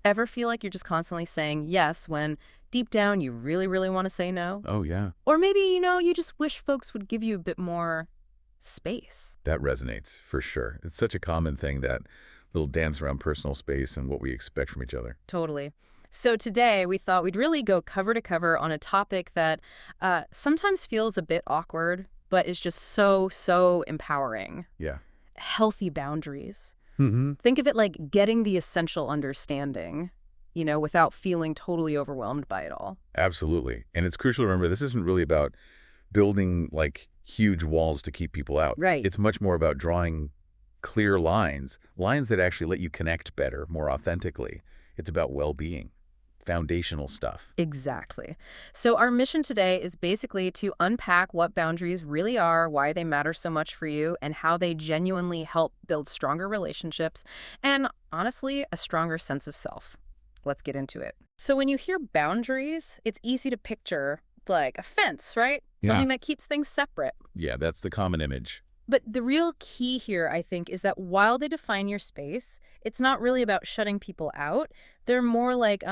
Ever feel like you're just constantly saying yes when deep down you really, really want to say no? Oh, yeah. Or maybe, you just wish folks would give you a bit more space. That resonates for sure. It's such a common thing, that little dance around personal space and what we expect from each other. Totally. So today we thought we'd really go cover to cover on a topic that sometimes feels a bit awkward, but is just so, so empowering. Yeah. Healthy boundaries. Mm-hmm. Think of it like getting the essential understanding, without feeling totally overwhelmed by it all. Absolutely. And it's crucial to remember this isn't really about building like huge walls to keep people out. Right. It's much more about drawing clear lines that actually let you connect better, more authentically. It's about well-being, foundational stuff. Exactly. So our mission today is basically to unpack what boundaries really are, why they matter so much for you, and how they genuinely help build stronger relationships and, honestly, a stronger sense of self. Let's get into it. So when you hear boundaries, it's easy to picture like a fence, right? Yeah. Something that keeps things separate. Yeah, that's the common image. But the real key here, I think, is that while they define your space, it's not really about shutting people out. They're more like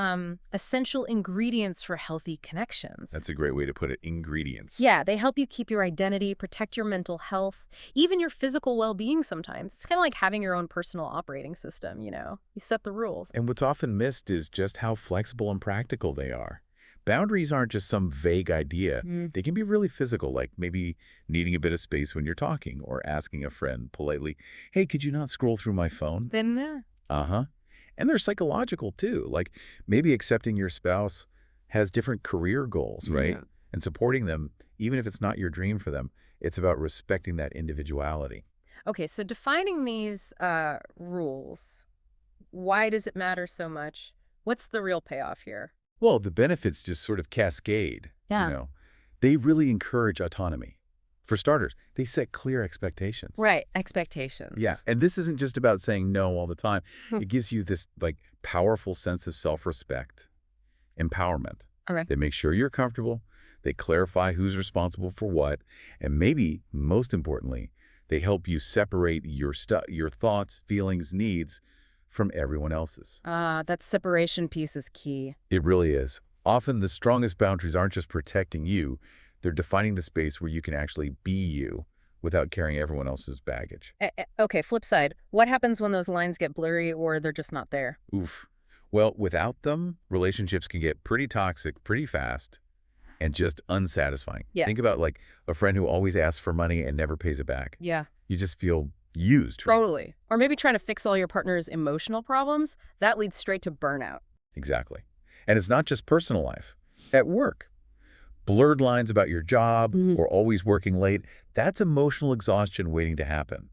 essential ingredients for healthy connections. That's a great way to put it. Ingredients. Yeah, they help you keep your identity, protect your mental health, even your physical well-being sometimes. It's kind of like having your own personal operating system, You set the rules. And what's often missed is just how flexible and practical they are. Boundaries aren't just some vague idea. They can be really physical, like maybe needing a bit of space when you're talking, or asking a friend politely, hey, could you not scroll through my phone? Then there. Uh-huh. And they're psychological too, like maybe accepting your spouse has different career goals, right? Yeah. And supporting them, even if it's not your dream for them, it's about respecting that individuality. Okay, so defining these rules, why does it matter so much? What's the real payoff here? Well, the benefits just sort of cascade, Yeah. They really encourage autonomy. For starters, they set clear expectations. Right, expectations. Yeah, and this isn't just about saying no all the time. Hmm. It gives you this powerful sense of self-respect, empowerment. Okay. They make sure you're comfortable, they clarify who's responsible for what, and maybe, most importantly, they help you separate your thoughts, feelings, needs from everyone else's. That separation piece is key. It really is. Often the strongest boundaries aren't just protecting you, they're defining the space where you can actually be you without carrying everyone else's baggage. Okay, flip side. What happens when those lines get blurry or they're just not there? Oof. Well, without them, relationships can get pretty toxic pretty fast and just unsatisfying. Yeah. Think about like a friend who always asks for money and never pays it back. Yeah. You just feel used. Totally. Or maybe trying to fix all your partner's emotional problems. That leads straight to burnout. Exactly. And it's not just personal life. At work, blurred lines about your job or always working late, that's emotional exhaustion waiting to happen.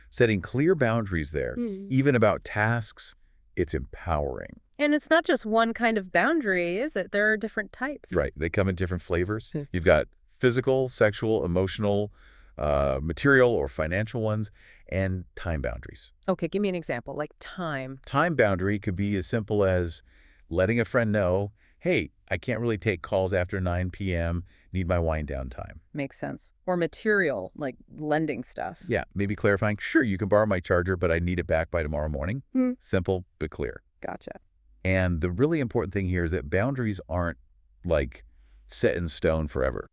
Setting clear boundaries there, even about tasks, it's empowering. And it's not just one kind of boundary, is it? There are different types. Right. They come in different flavors. You've got physical, sexual, emotional, material or financial ones, and time boundaries. Okay, give me an example, like time. Time boundary could be as simple as letting a friend know, hey, I can't really take calls after 9 p.m., need my wind down time. Makes sense. Or material, like lending stuff. Yeah, maybe clarifying, sure, you can borrow my charger, but I need it back by tomorrow morning. Simple, but clear. Gotcha. And the really important thing here is that boundaries aren't like set in stone forever.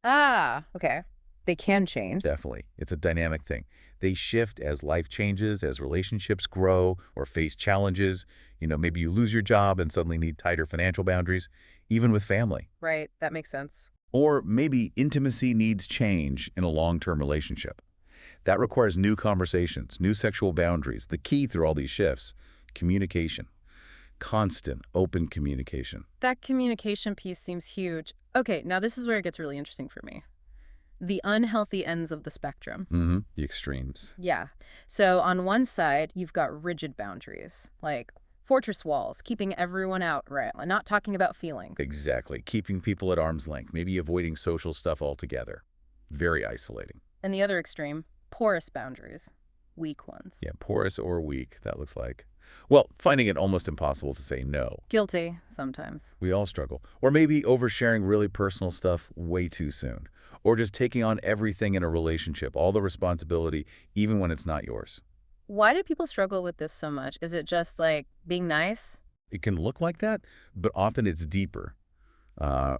Okay. They can change. Definitely. It's a dynamic thing. They shift as life changes, as relationships grow or face challenges. Maybe you lose your job and suddenly need tighter financial boundaries, even with family. Right, that makes sense. Or maybe intimacy needs change in a long-term relationship. That requires new conversations, new sexual boundaries. The key through all these shifts, communication. Constant, open communication. That communication piece seems huge. Okay, now this is where it gets really interesting for me. The unhealthy ends of the spectrum. The extremes. Yeah. So on one side, you've got rigid boundaries, like fortress walls, keeping everyone out, right? Not talking about feelings. Exactly. Keeping people at arm's length, maybe avoiding social stuff altogether. Very isolating. And the other extreme, porous boundaries, weak ones. Yeah, porous or weak, that looks like. Well, finding it almost impossible to say no. Guilty, sometimes. We all struggle. Or maybe oversharing really personal stuff way too soon. Or just taking on everything in a relationship, all the responsibility, even when it's not yours. Why do people struggle with this so much? Is it just like being nice? It can look like that, but often it's deeper.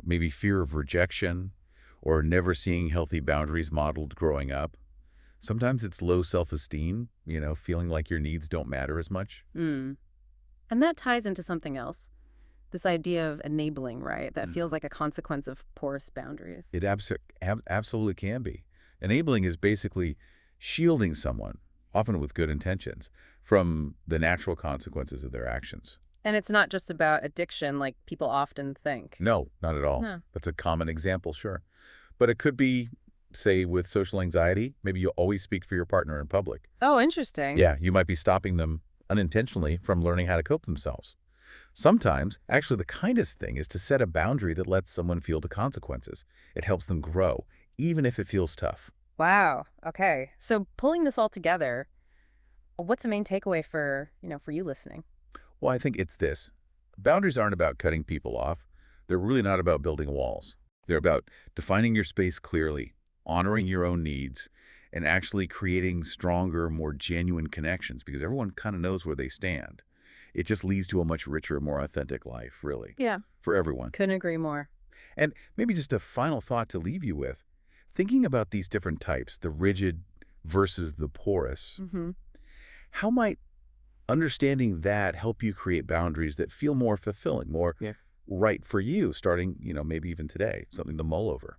Maybe fear of rejection or never seeing healthy boundaries modeled growing up. Sometimes it's low self-esteem, feeling like your needs don't matter as much. Hmm. And that ties into something else. This idea of enabling, right? That feels Mhm. like a consequence of porous boundaries. It absolutely can be. Enabling is basically shielding someone, often with good intentions, from the natural consequences of their actions. And it's not just about addiction like people often think. No, not at all. No. That's a common example, sure. But it could be, say, with social anxiety, maybe you always speak for your partner in public. Oh, interesting. Yeah, you might be stopping them unintentionally from learning how to cope themselves. Sometimes, actually, the kindest thing is to set a boundary that lets someone feel the consequences. It helps them grow, even if it feels tough. Wow. Okay. So pulling this all together, what's the main takeaway for you listening? Well, I think it's this. Boundaries aren't about cutting people off. They're really not about building walls. They're about defining your space clearly, honoring your own needs, and actually creating stronger, more genuine connections because everyone kind of knows where they stand. It just leads to a much richer, more authentic life, really, Yeah. for everyone. Couldn't agree more. And maybe just a final thought to leave you with. Thinking about these different types, the rigid versus the porous, Mm-hmm. how might understanding that help you create boundaries that feel more fulfilling, more right for you, starting, maybe even today, something to mull over?